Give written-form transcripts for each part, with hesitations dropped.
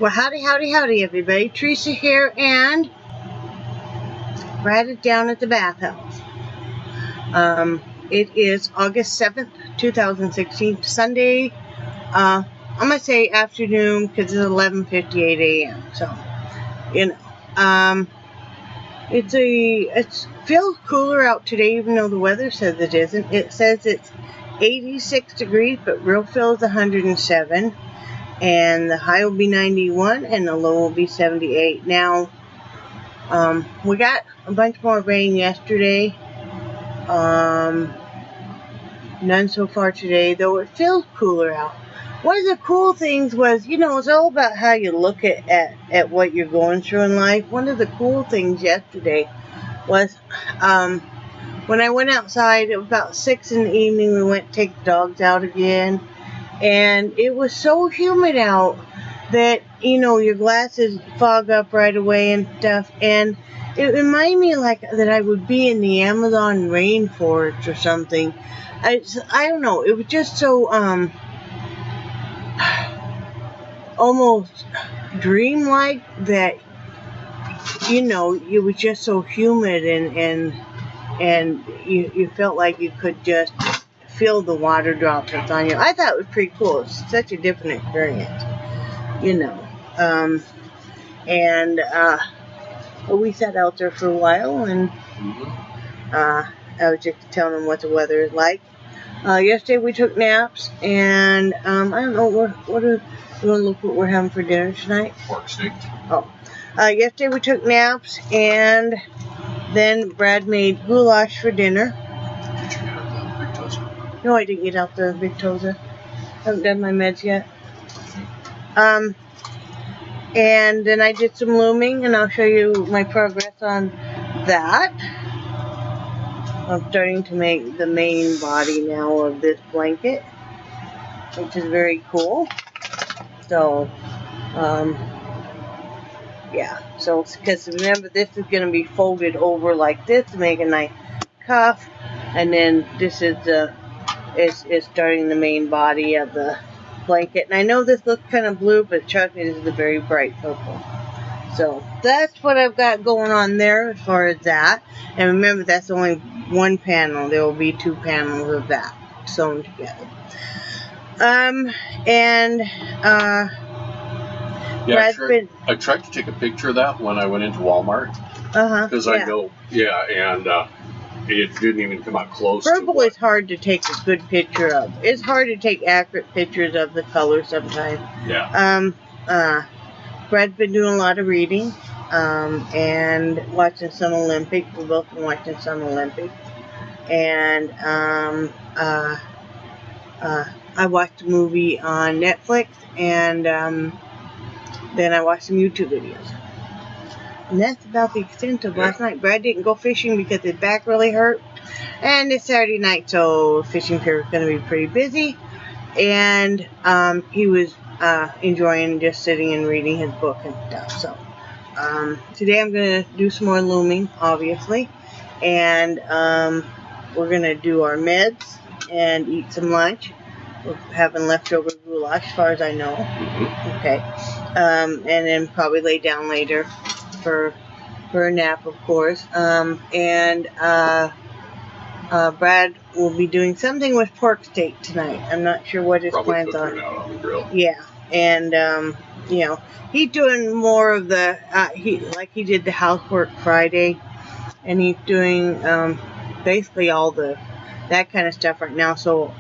Well, howdy, everybody. Teresa here, and Brad is down at the bathhouse. It is August 7th, 2016, Sunday. I'm going to say afternoon because it's 11:58 a.m. So, it feels cooler out today, even though the weather says it isn't. It says it's 86 degrees, but real feel is 107. And the high will be 91 and the low will be 78. Now, we got a bunch more rain yesterday. None so far today, though it feels cooler out. One of the cool things was, it's all about how you look at what you're going through in life. One of the cool things yesterday was, when I went outside, it was about 6 in the evening, we went to take the dogs out again. And it was so humid out that, your glasses fog up right away and stuff. And it reminded me that I would be in the Amazon rainforest or something. I don't know. It was just so, almost dreamlike that, it was just so humid and you felt like you could just feel the water droplets on you. I thought it was pretty cool. It's such a different experience, we sat out there for a while, and I was just telling them what the weather is like. Yesterday we took naps, and I don't know you want to look what we're having for dinner tonight? Pork steak. Oh, yesterday we took naps, and then Brad made goulash for dinner. No, I didn't get out the Victoza. I haven't done my meds yet. And then I did some looming, and I'll show you my progress on that. I'm starting to make the main body now of this blanket, which is very cool. So, yeah. So, because remember, this is going to be folded over like this to make a nice cuff, and then this is is starting the main body of the blanket. And I know this looks kind of blue, but trust me, this is a very bright purple. So that's what I've got going on there as far as that. And remember, that's only one panel. There will be 2 panels of that sewn together. Yeah, I tried to take a picture of that when I went into Walmart. Because I know, and it didn't even come out close. Purple is hard to take a good picture of. It's hard to take accurate pictures of the color sometimes. Yeah. Brad's been doing a lot of reading, and watching some Olympics. We've both been watching some Olympics. And I watched a movie on Netflix, and then I watched some YouTube videos. And that's about the extent of last night. Brad didn't go fishing because his back really hurt. And it's Saturday night, so fishing pier is going to be pretty busy. And he was enjoying just sitting and reading his book and stuff. So today I'm going to do some more looming, obviously. And we're going to do our meds and eat some lunch. We're having leftover goulash, as far as I know. Okay. And then probably lay down later for a nap, of course. Brad will be doing something with pork steak tonight. I'm not sure what his plans are. Out on the grill. Yeah, and he's doing more of the he did the housework Friday, and he's doing basically all that kind of stuff right now. So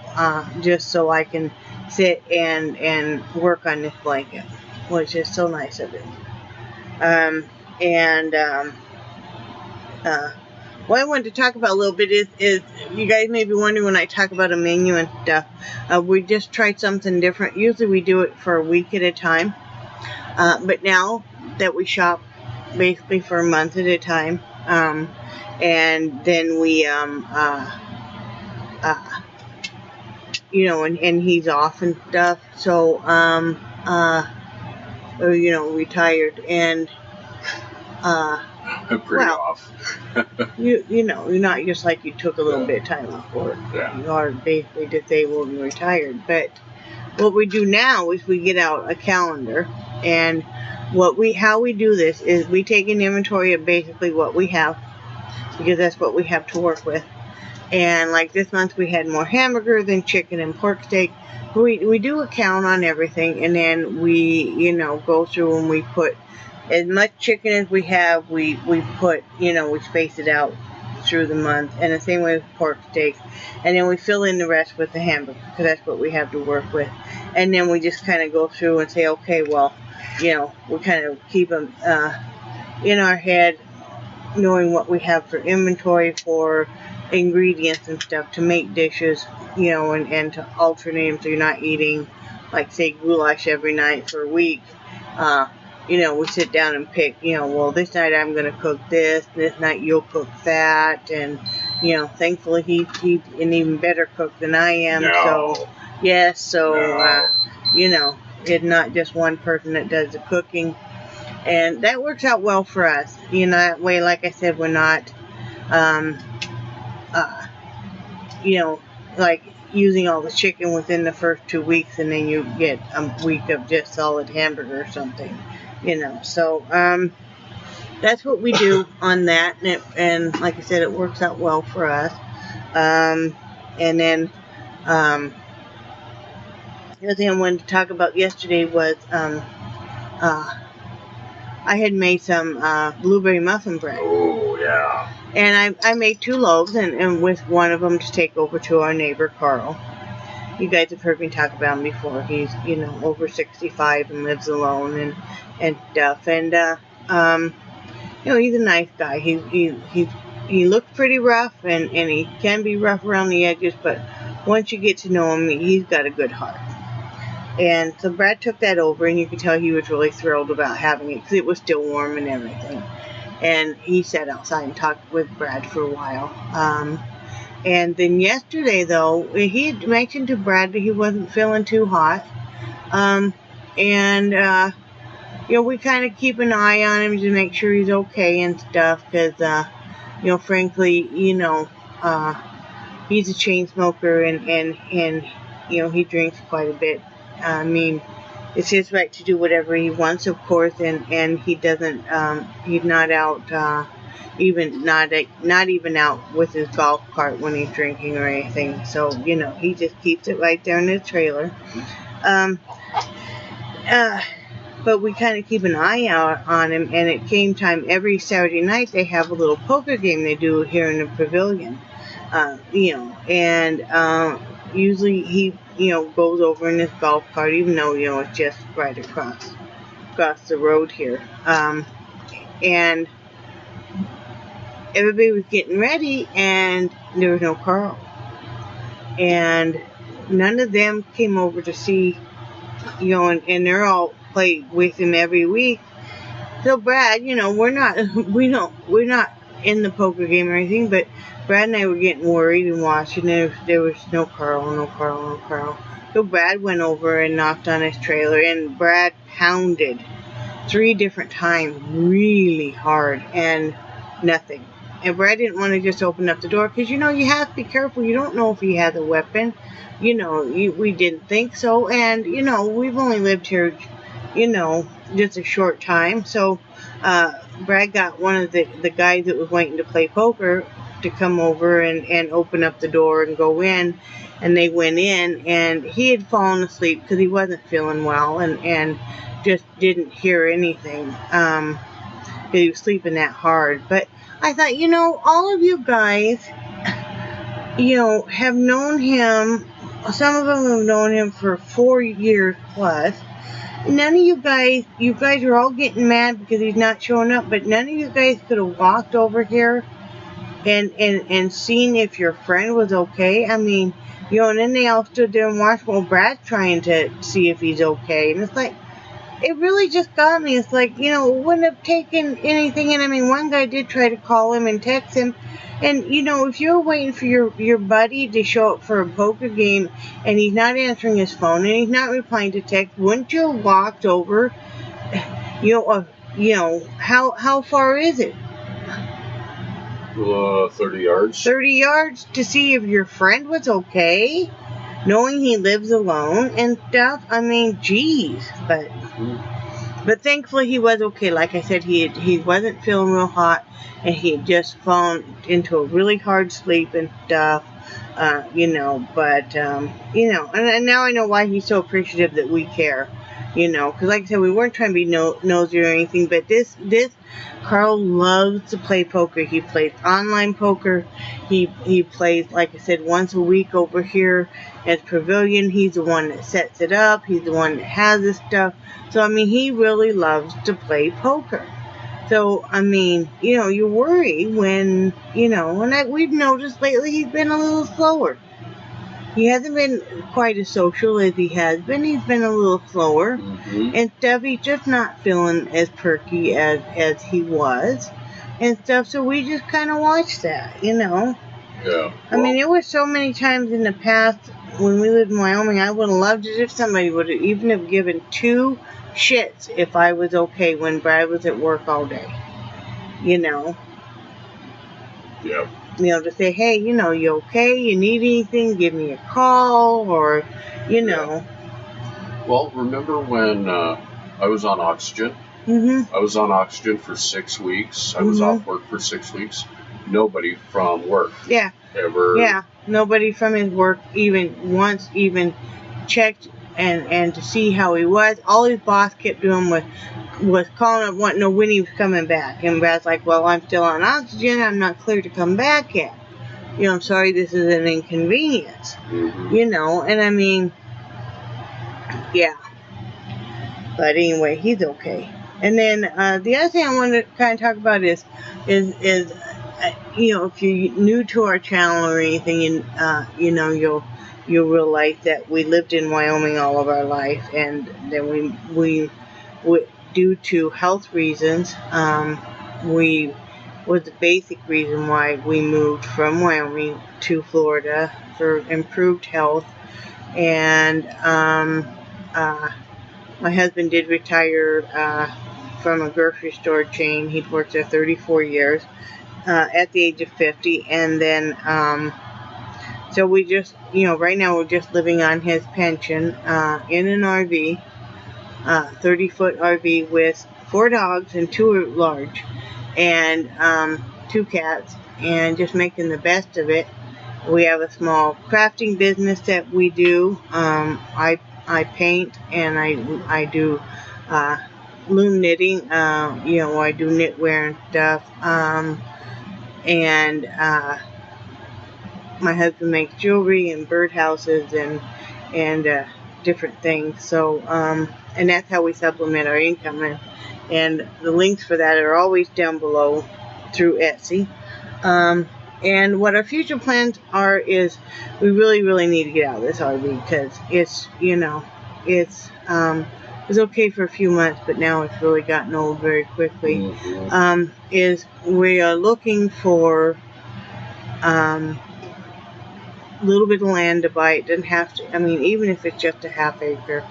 just so I can sit and work on this blanket, which is so nice of him. What I wanted to talk about a little bit is you guys may be wondering when I talk about a menu and stuff. We just tried something different. Usually we do it for a week at a time. But now that we shop basically for a month at a time, and then we, and he's off and stuff. So, retired, and I'm pretty off. you're not just like you took a little bit of time off work. Yeah. You are basically disabled and retired. But what we do now is we get out a calendar, and how we do this is we take an inventory of basically what we have, because that's what we have to work with. And like this month we had more hamburger than chicken and pork steak. We do a count on everything, and then we, you know, go through and we put as much chicken as we have, we put, you know, we space it out through the month, and the same way with pork steak. And then we fill in the rest with the hamburger, because that's what we have to work with. And then we just kind of go through and say, okay, well, you know, we kind of keep them in our head, knowing what we have for inventory for ingredients and stuff to make dishes, you know, and to alternate them so you're not eating, like, say, goulash every night for a week. You know, we sit down and pick, you know, well, this night I'm going to cook this night you'll cook that, and, you know, thankfully he's an even better cook than I am, so, yes, so, you know, it's not just one person that does the cooking, and that works out well for us. You know, that way, like I said, we're not, you know, like using all the chicken within the first 2 weeks, and then you get a week of just solid hamburger or something, you know. So that's what we do on that, and like I said, it works out well for us. And then the other thing I wanted to talk about yesterday was I had made some blueberry muffin bread. Oh, yeah. And I made 2 loaves, and with one of them to take over to our neighbor, Carl. You guys have heard me talk about him before. He's, you know, over 65 and lives alone and stuff. And, you know, he's a nice guy. He looks pretty rough, and he can be rough around the edges, but once you get to know him, he's got a good heart. And so Brad took that over, and you could tell he was really thrilled about having it, because it was still warm and everything. And he sat outside and talked with Brad for a while. And then yesterday, though, he had mentioned to Brad that he wasn't feeling too hot. You know, we kind of keep an eye on him to make sure he's okay and stuff, because, you know, frankly, you know, he's a chain smoker, and you know, he drinks quite a bit. I mean, it's his right to do whatever he wants, of course, and he doesn't, he's not out, not even out with his golf cart when he's drinking or anything. So, you know, he just keeps it right there in his trailer. But we kind of keep an eye out on him, and at game time every Saturday night they have a little poker game they do here in the pavilion. You know, and usually he, you know, goes over in his golf cart, even though, you know, it's just right across the road here. And everybody was getting ready, and there was no Carl. And none of them came over to see, you know, and they're all play with him every week. So Brad, you know, we're not in the poker game or anything, but Brad and I were getting worried and watching. There was no Carl. So Brad went over and knocked on his trailer, and Brad pounded 3 different times really hard, and nothing. And Brad didn't want to just open up the door, because, you know, you have to be careful. You don't know if he has a weapon. You know, we didn't think so. And, you know, we've only lived here, you know, just a short time. So Brad got one of the guys that was waiting to play poker to come over and open up the door and go in. And they went in, and he had fallen asleep because he wasn't feeling well, and just didn't hear anything. He was sleeping that hard. But I thought, you know, all of you guys, you know, have known him. Some of them have known him for 4 years plus. None of you guys are all getting mad because he's not showing up, but none of you guys could have walked over here and seen if your friend was okay. I mean, you know, and then they all stood there and watched while Brad's trying to see if he's okay. And it's like, it really just got me. It's like, you know, it wouldn't have taken anything. And I mean, one guy did try to call him and text him. And, you know, if you're waiting for your buddy to show up for a poker game and he's not answering his phone and he's not replying to text, wouldn't you have walked over? You know, how far is it? 30 yards. 30 yards to see if your friend was okay? knowing he lives alone and stuff, I mean, geez. But thankfully he was okay. Like I said, he wasn't feeling real hot, and he had just fallen into a really hard sleep and stuff. But and now I know why he's so appreciative that we care. Because like I said, we weren't trying to be nosy or anything, but this Carl loves to play poker. He plays online poker. He plays, like I said, once a week over here at Pavilion. He's the one that sets it up. He's the one that has this stuff. So, I mean, he really loves to play poker. So, I mean, you worry when, we've noticed lately he's been a little slower. He hasn't been quite as social as he has been. He's been a little slower and stuff. He's just not feeling as perky as he was and stuff. So we just kind of watched that, Yeah. Well, I mean, there were so many times in the past when we lived in Wyoming, I would have loved it if somebody would have even have given 2 shits if I was okay when Brad was at work all day. Yeah. To say, hey, you okay? You need anything? Give me a call, or, Yeah. Well, remember when I was on oxygen? I was on oxygen for 6 weeks. I was off work for 6 weeks. Nobody from work. Yeah. Ever. Yeah. Nobody from his work even once checked and to see how he was. All his boss kept doing was calling up wanting to know when he was coming back. And Brad's like, well, I'm still on oxygen. I'm not clear to come back yet. I'm sorry, this is an inconvenience. And I mean, yeah. But anyway, he's okay. And then the other thing I wanted to kind of talk about is if you're new to our channel or anything, and you'll realize that we lived in Wyoming all of our life, and then we due to health reasons, was the basic reason why we moved from Wyoming to Florida for improved health. And my husband did retire from a grocery store chain. He'd worked there 34 years at the age of 50. And then, so we just, right now we're just living on his pension in an RV, 30-foot RV with 4 dogs and 2 are large, and 2 cats, and just making the best of it. We have a small crafting business that we do. I paint, and I do loom knitting. I do knitwear and stuff. And my husband makes jewelry and birdhouses and different things. So and that's how we supplement our income. And the links for that are always down below through Etsy. And what our future plans are is we really, really need to get out of this RV because it's, it's okay for a few months, but now it's really gotten old very quickly. Is we are looking for a little bit of land to buy. It doesn't have to, even if it's just a half acre.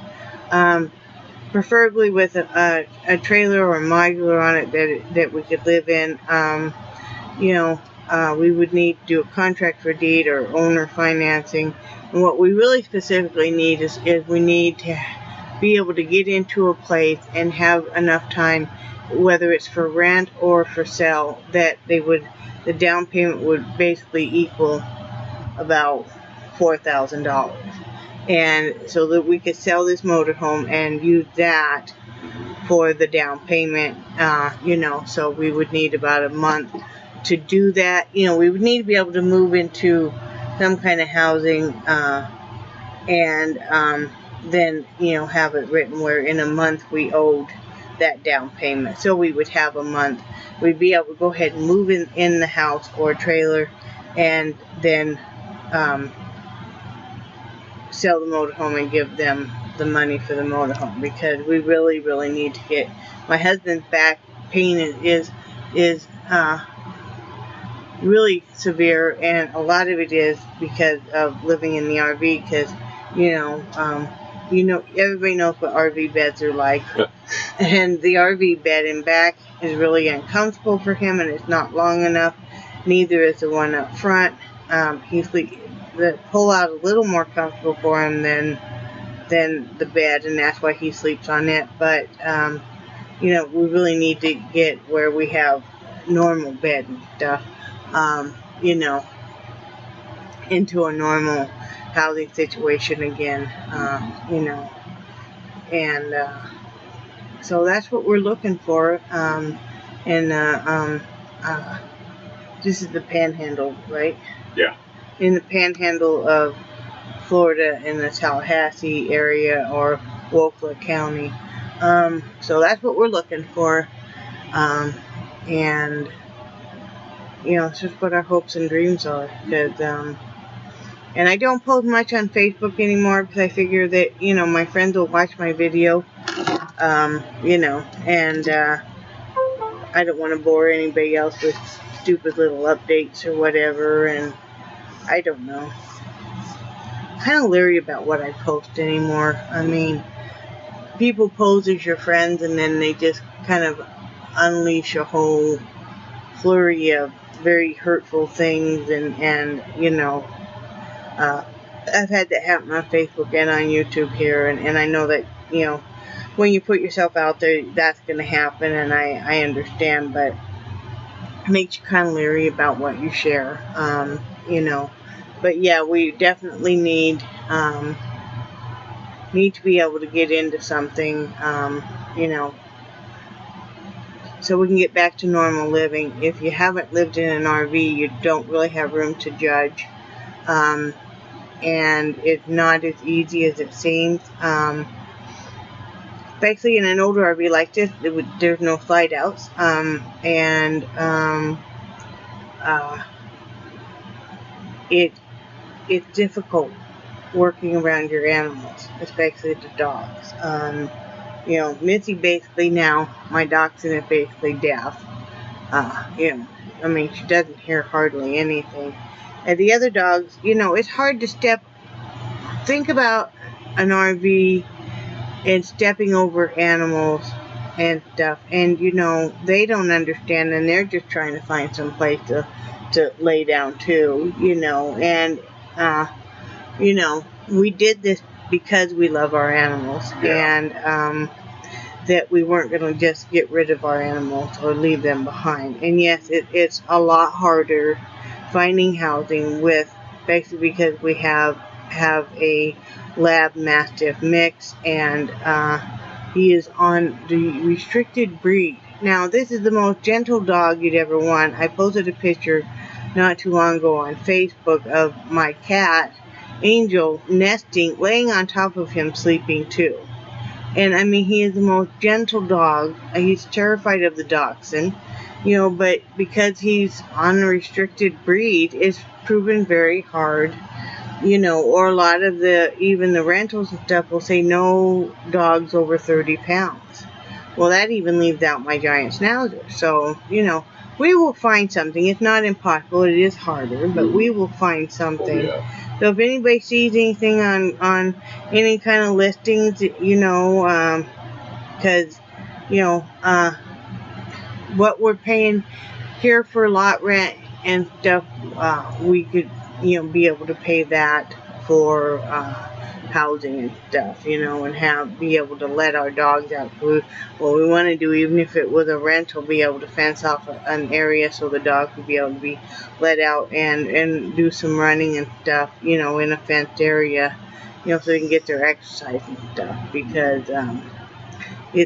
Preferably with a trailer or a modular on it that we could live in. We would need to do a contract for deed or owner financing. And what we really specifically need is we need to be able to get into a place and have enough time, whether it's for rent or for sale, that the down payment would basically equal about $4,000. And so that we could sell this motorhome and use that for the down payment, so we would need about a month to do that. We would need to be able to move into some kind of housing, and then, have it written where in a month we owed that down payment. So we would have a month. We'd be able to go ahead and move in the house or trailer, and then sell the motorhome and give them the money for the motorhome, because we really, really need to get. My husband's back pain is really severe, and a lot of it is because of living in the RV. Because everybody knows what RV beds are like, and the RV bed in back is really uncomfortable for him, and it's not long enough. Neither is the one up front. the pull-out a little more comfortable for him than the bed, and that's why he sleeps on it. But you know, we really need to get where we have normal bed and stuff, you know, into a normal housing situation again, you know, and so that's what we're looking for. This is the Panhandle, right? Yeah. In the Panhandle of Florida, in the Tallahassee area or Wolcott County. So that's what we're looking for. And you know, it's just what our hopes and dreams are. Because, and I don't post much on Facebook anymore because I figure that, you know, my friends will watch my video, you know, and I don't want to bore anybody else with stupid little updates or whatever, and I don't know. I'm kind of leery about what I post anymore. I mean, people pose as your friends and then they just kind of unleash a whole flurry of very hurtful things, and you know, I've had that happen on Facebook and on YouTube here, and I know that, you know, when you put yourself out there, that's going to happen, and I understand, but it makes you kind of leery about what you share, you know. But yeah, we definitely need to be able to get into something, you know, so we can get back to normal living. If you haven't lived in an RV, you don't really have room to judge, and it's not as easy as it seems. Especially in an older RV like this, there's no slide outs, and it's difficult working around your animals, especially the dogs. You know, Missy basically now, my dachshund is basically deaf. You know, I mean, she doesn't hear hardly anything. And the other dogs, you know, it's hard to think about an RV and stepping over animals and stuff. And, you know, they don't understand, and they're just trying to find some place to lay down too, you know. And, you know, we did this because we love our animals, and that we weren't going to just get rid of our animals or leave them behind. And yes, it's a lot harder finding housing with, basically because we have a lab mastiff mix, and he is on the restricted breed. Now, this is the most gentle dog you'd ever want. I posted a picture not too long ago on Facebook of my cat Angel nesting, laying on top of him, sleeping too. And I mean, he is the most gentle dog. He's terrified of the dachshund, you know, but because he's on a restricted breed, it's proven very hard, you know. Or a lot of even the rentals and stuff will say no dogs over 30 pounds. Well, that even leaves out my giant schnauzer. So, you know, we will find something. It's not impossible. It is harder, but we will find something. Oh, yeah. So if anybody sees anything on any kind of listings, you know, because, you know, what we're paying here for lot rent and stuff, we could, you know, be able to pay that for housing and stuff, you know, and be able to let our dogs out. What we want to do, even if it was a rental, be able to fence off an area so the dog could be able to be let out and do some running and stuff, you know, in a fenced area, you know, so they can get their exercise and stuff, because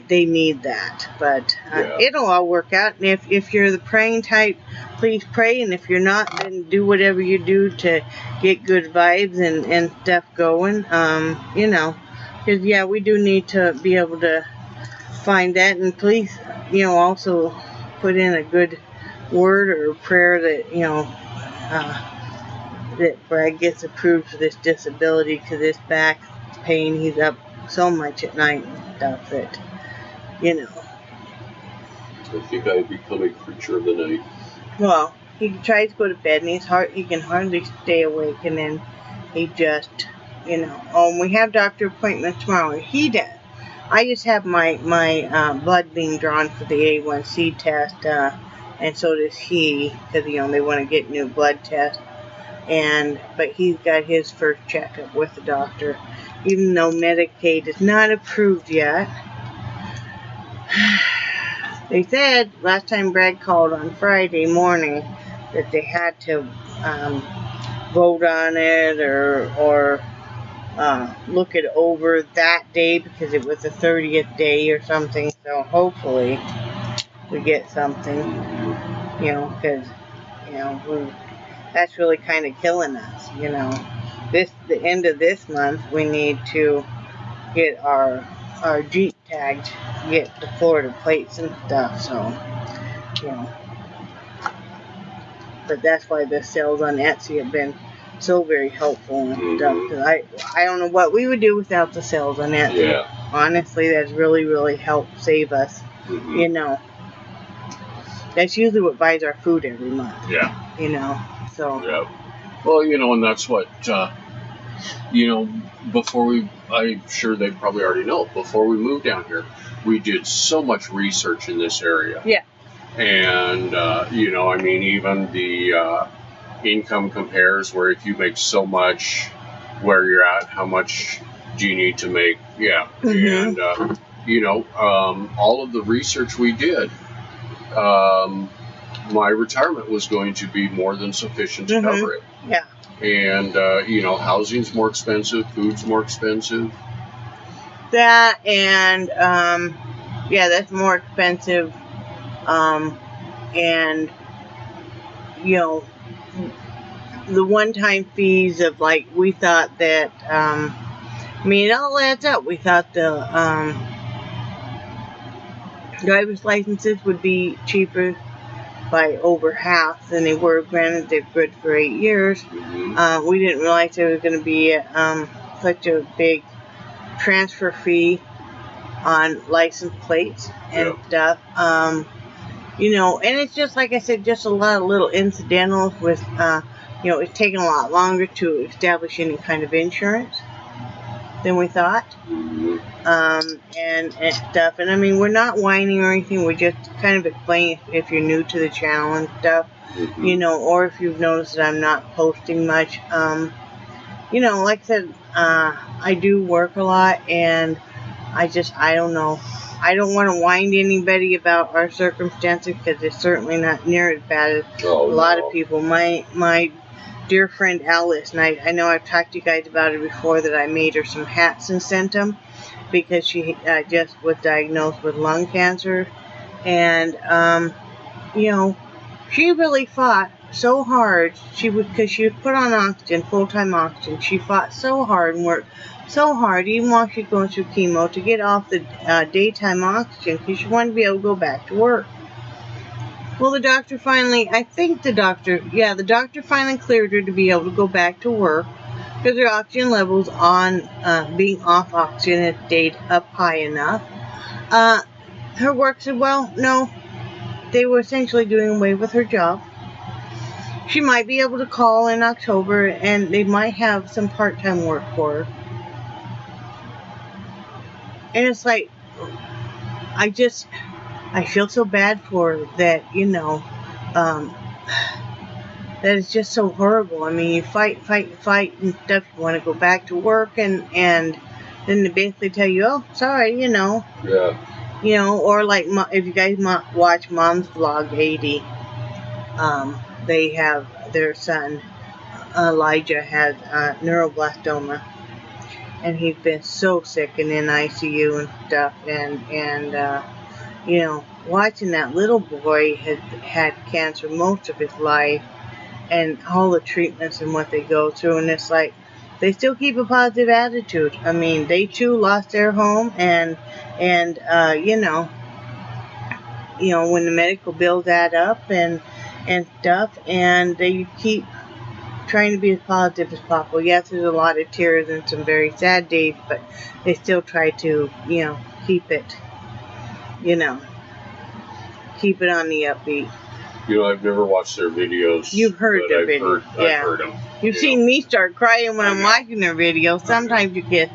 they need that. But it'll all work out. And if you're the praying type, please pray. And if you're not, then do whatever you do to get good vibes and stuff going. You know, because yeah, we do need to be able to find that. And please, you know, also put in a good word or prayer that, you know, that Brad gets approved for this disability, because this back pain, he's up so much at night and stuff that, you know. I think I've become a creature of the night. Well, he tries to go to bed and he can hardly stay awake, and then he just, you know. Oh, and we have doctor appointment tomorrow. He does. I just have my blood being drawn for the A1C test, and so does he, because, you know, they want to get new blood tests. But he's got his first checkup with the doctor, even though Medicaid is not approved yet. They said last time Brad called on Friday morning that they had to vote on it or look it over that day because it was the 30th day or something. So hopefully we get something, because that's really kind of killing us. The end of this month we need to get our Jeep tagged, get the Florida plates and stuff. So but that's why the sales on Etsy have been so very helpful and stuff. Cause I don't know what we would do without the sales on Etsy. Yeah. Honestly, that's really, really helped save us. That's usually what buys our food every month. Yeah. So. Yeah. Well, and that's what, I'm sure they probably already know, before we moved down here, we did so much research in this area. Yeah. And, even the income compares, where if you make so much where you're at, how much do you need to make? Yeah. And, all of the research we did, my retirement was going to be more than sufficient to cover it. Yeah. And, housing's more expensive, food's more expensive. That and, that's more expensive. And, the one-time fees of, we thought that, it all adds up. We thought the driver's licenses would be cheaper by over half than they were. Granted, they're good for 8 years. We didn't realize there was going to be such a big transfer fee on license plates and stuff. And it's just, like I said, just a lot of little incidentals with, it's taken a lot longer to establish any kind of insurance than we thought. And stuff. And we're not whining or anything. We're just kind of explaining if you're new to the channel and stuff, or if you've noticed that I'm not posting much. Like I said, I do work a lot, and I don't know. I don't want to whine to anybody about our circumstances because it's certainly not near as bad as a lot of people. My dear friend Alice, and I know I've talked to you guys about it before, that I made her some hats and sent them because she just was diagnosed with lung cancer. And, she really fought so hard. Because she was put on oxygen, full-time oxygen. She fought so hard and worked so hard, even while she was going through chemo, to get off the daytime oxygen because she wanted to be able to go back to work. Well, the doctor finally cleared her to be able to go back to work because her oxygen levels on being off oxygen had stayed up high enough. Her work said, well, no, they were essentially doing away with her job. She might be able to call in October, and they might have some part-time work for her. And it's like, I feel so bad for her that, that it's just so horrible. You fight and stuff. You want to go back to work, and then they basically tell you, oh, sorry, Yeah. Or like, if you guys watch Mom's Vlog 80, they have their son, Elijah, has neuroblastoma. And he's been so sick and in ICU and stuff. And watching that little boy had had cancer most of his life, and all the treatments and what they go through, and it's like they still keep a positive attitude. They too lost their home, and when the medical bills add up and stuff, and they keep trying to be as positive as possible. Yes, there's a lot of tears and some very sad days, but they still try to, keep it on the upbeat. I've never watched their videos. You've heard their videos. I've heard them. You've seen me start crying when I'm watching their videos. Sometimes you can't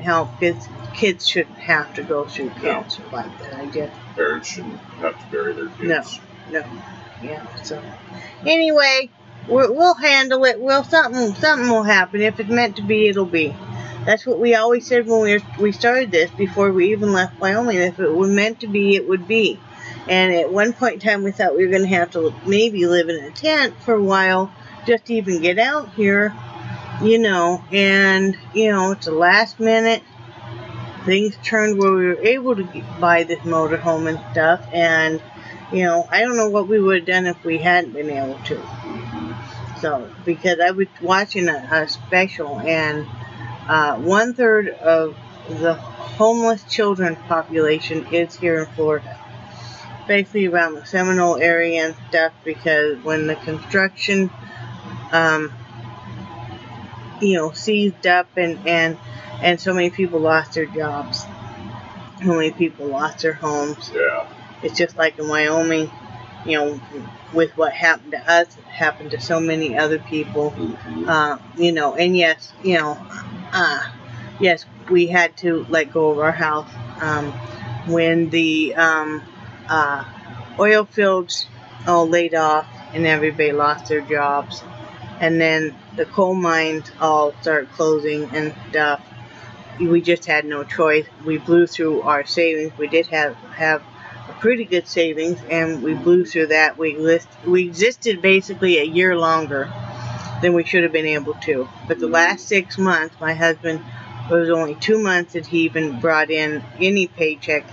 help, because kids shouldn't have to go through cancer like that. Parents shouldn't have to bury their kids. No. Yeah, so. Anyway, we'll handle it. Something will happen. If it's meant to be, it'll be. That's what we always said when we started this, before we even left Wyoming. If it were meant to be, it would be. And at one point in time, we thought we were going to have to maybe live in a tent for a while just to even get out here, you know. And, you know, it's the last minute. Things turned where we were able to buy this motorhome and stuff. And, you know, I don't know what we would have done if we hadn't been able to. So, because I was watching a special, and 1/3 of the homeless children population is here in Florida. Basically around the Seminole area and stuff, because when the construction, you know, seized up and so many people lost their jobs. So many people lost their homes. Yeah. It's just like in Wyoming, you know, with what happened to us, it happened to so many other people. You know, and yes, you know, yes, we had to let go of our house when the oil fields all laid off and everybody lost their jobs, and then the coal mines all started closing and stuff. We just had no choice. We blew through our savings. We did have a pretty good savings, and we blew through that. We existed basically a year longer than we should have been able to. But the last 6 months, my husband, it was only 2 months that he even brought in any paycheck.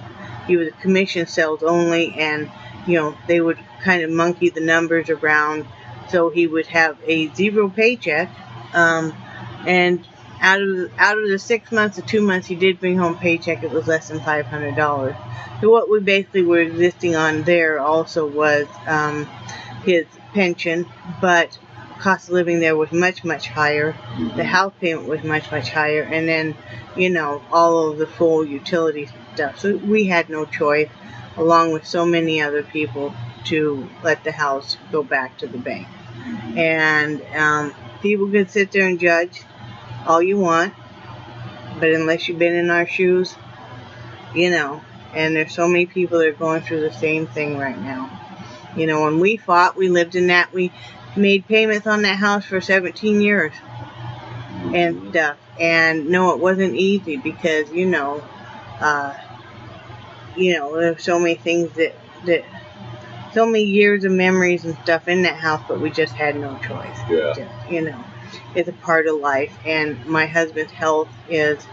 He was commission sales only, and, you know, they would kind of monkey the numbers around, so he would have a 0 paycheck, and out of the 6 months, the 2 months he did bring home a paycheck, it was less than $500. So what we basically were existing on there also was his pension, but cost of living there was much, much higher. The house payment was much, much higher, and then, you know, all of the full utility stuff. So we had no choice, along with so many other people, to let the house go back to the bank. And people can sit there and judge all you want, but unless you've been in our shoes, you know, and there's so many people that are going through the same thing right now. You know, when we fought, we lived in that, we made payments on that house for 17 years and stuff. And no, it wasn't easy, because, you know, there's so many things that so many years of memories and stuff in that house, but we just had no choice. Yeah. Just, you know, it's a part of life, and my husband's health is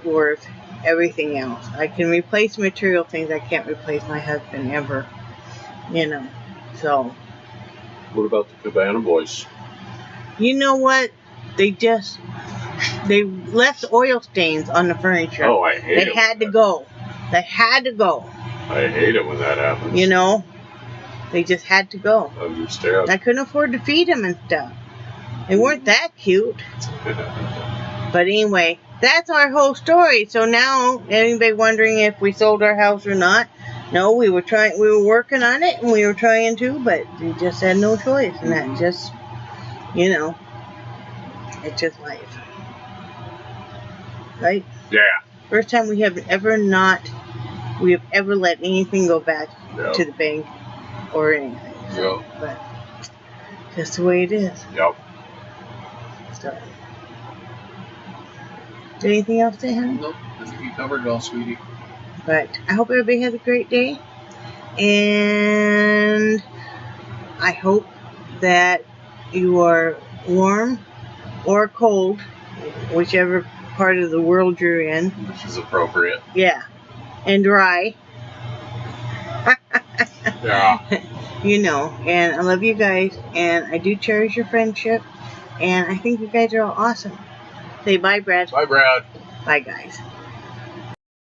worth everything else. I can replace material things, I can't replace my husband ever, you know. So What about the Cabana boys? you know what, they left oil stains on the furniture. Oh, I hate it. They had to go. They had to go. I hate it when that happens. You know, they just had to go. I understand. I couldn't afford to feed them and stuff. They weren't that cute. But anyway, that's our whole story. So now, anybody wondering if we sold our house or not? No, we were working on it, and we were trying to, but we just had no choice. And that just, you know, it's just life. Right? Yeah. First time we have ever let anything go back to the bank or anything. Yep. But just the way it is. Yep. So, anything else to him? Nope, I think you covered it all, sweetie. But I hope everybody has a great day, and I hope that you are warm or cold, whichever part of the world you're in. Which is appropriate. Yeah, and dry. Yeah. You know, and I love you guys, and I do cherish your friendship, and I think you guys are all awesome. Say bye, Brad. Bye, Brad. Bye, guys.